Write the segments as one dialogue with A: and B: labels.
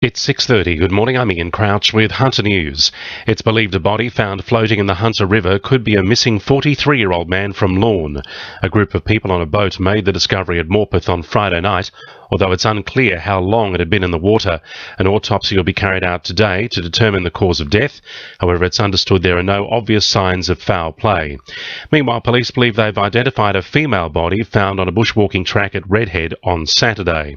A: It's 6:30. Good morning, I'm Ian Crouch with Hunter News. It's believed a body found floating in the Hunter River could be a missing 43-year-old man from Lorne. A group of people on a boat made the discovery at Morpeth on Friday night, although it's unclear how long it had been in the water. An autopsy will be carried out today to determine the cause of death. However, it's understood there are no obvious signs of foul play. Meanwhile, police believe they've identified a female body found on a bushwalking track at Redhead on Saturday.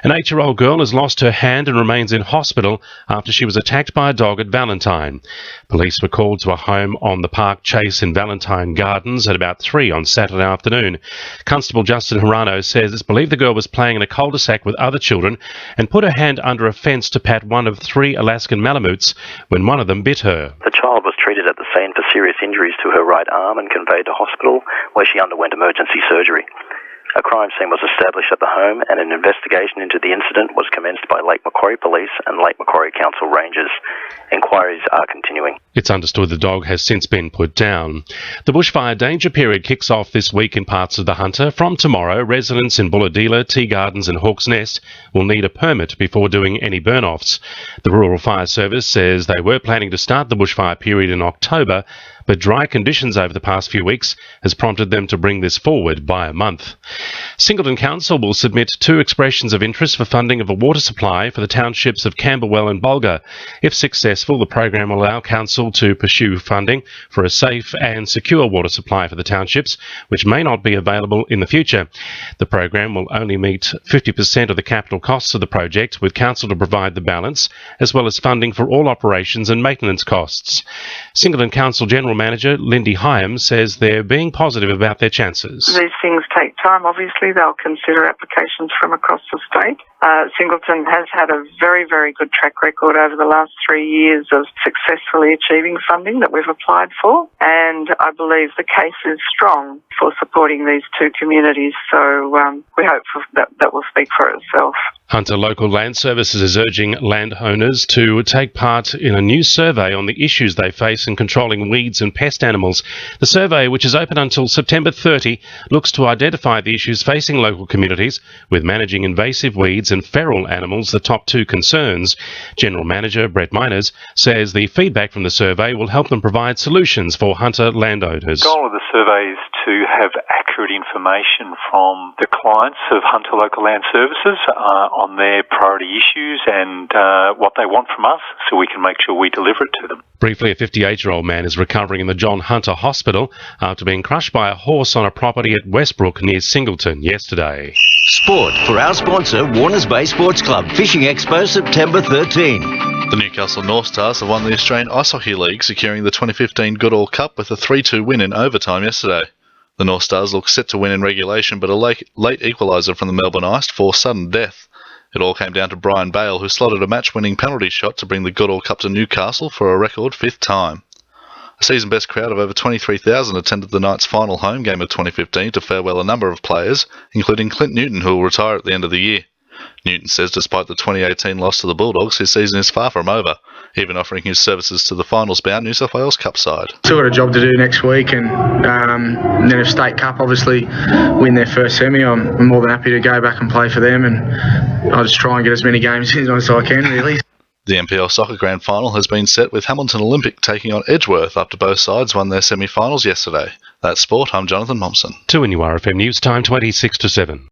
A: An 8-year-old girl has lost her hand and remains in hospital after she was attacked by a dog at Valentine. Police were called to a home on the Park Chase in Valentine Gardens at about 3 on Saturday afternoon. Constable Justin Hirano says it's believed the girl was playing in a cul-de-sac with other children and put her hand under a fence to pat one of 3 Alaskan Malamutes when one of them bit her.
B: The child was treated at the scene for serious injuries to her right arm and conveyed to hospital, where she underwent emergency surgery. A crime scene was established at the home and an investigation into the incident was commenced by Lake Macquarie Police and Lake Macquarie Council Rangers. Inquiries are continuing.
A: It's understood the dog has since been put down. The bushfire danger period kicks off this week in parts of the Hunter. From tomorrow, residents in Bulladila, Tea Gardens and Hawk's Nest will need a permit before doing any burn-offs. The Rural Fire Service says they were planning to start the bushfire period in October, but dry conditions over the past few weeks has prompted them to bring this forward by a month. Singleton Council will submit 2 expressions of interest for funding of a water supply for the townships of Camberwell and Bulga. If successful, the program will allow Council to pursue funding for a safe and secure water supply for the townships, which may not be available in the future. The program will only meet 50% of the capital costs of the project, with Council to provide the balance, as well as funding for all operations and maintenance costs. Singleton Council General Manager Lindy Hyam says they're being positive about their chances.
C: These things take time. Obviously, they'll consider applications from across the state. Singleton has had a very, very good track record over the last 3 years of successfully achieving funding that we've applied for, and I believe the case is strong for supporting these 2 communities, so we hope that will speak for itself.
A: Hunter Local Land Services is urging landowners to take part in a new survey on the issues they face in controlling weeds and pest animals. The survey, which is open until September 30, looks to identify the issues facing local communities, with managing invasive weeds and feral animals the top 2 concerns. General Manager Brett Miners says the feedback from the survey will help them provide solutions for Hunter landowners.
D: The goal of the survey is to have accurate information from the clients of Hunter Local Land Services on their priority issues and what they want from us, so we can make sure we deliver it to them.
A: Briefly, a 58-year-old man is recovering in the John Hunter Hospital after being crushed by a horse on a property at Westbrook near Singleton yesterday.
E: Sport for our sponsor, Warners Bay Sports Club, Fishing Expo, September 13.
F: The Newcastle North Stars have won the Australian Ice Hockey League, securing the 2015 Goodall Cup with a 3-2 win in overtime yesterday. The North Stars look set to win in regulation, but a late equaliser from the Melbourne Ice forced sudden death. It all came down to Brian Bale, who slotted a match-winning penalty shot to bring the Goodall Cup to Newcastle for a record 5th time. A season-best crowd of over 23,000 attended the night's final home game of 2015 to farewell a number of players, including Clint Newton, who will retire at the end of the year. Newton says despite the 2018 loss to the Bulldogs, his season is far from over, even offering his services to the finals-bound New South Wales Cup side.
G: Still got a job to do next week, and then if State Cup obviously win their first semi, I'm more than happy to go back and play for them, and I'll just try and get as many games in as I can, really.
F: The NPL Soccer Grand Final has been set with Hamilton Olympic taking on Edgeworth after both sides won their semi-finals yesterday. That's sport. I'm Jonathon Momsen.
A: 2 in URFM News Time, 26 to 7.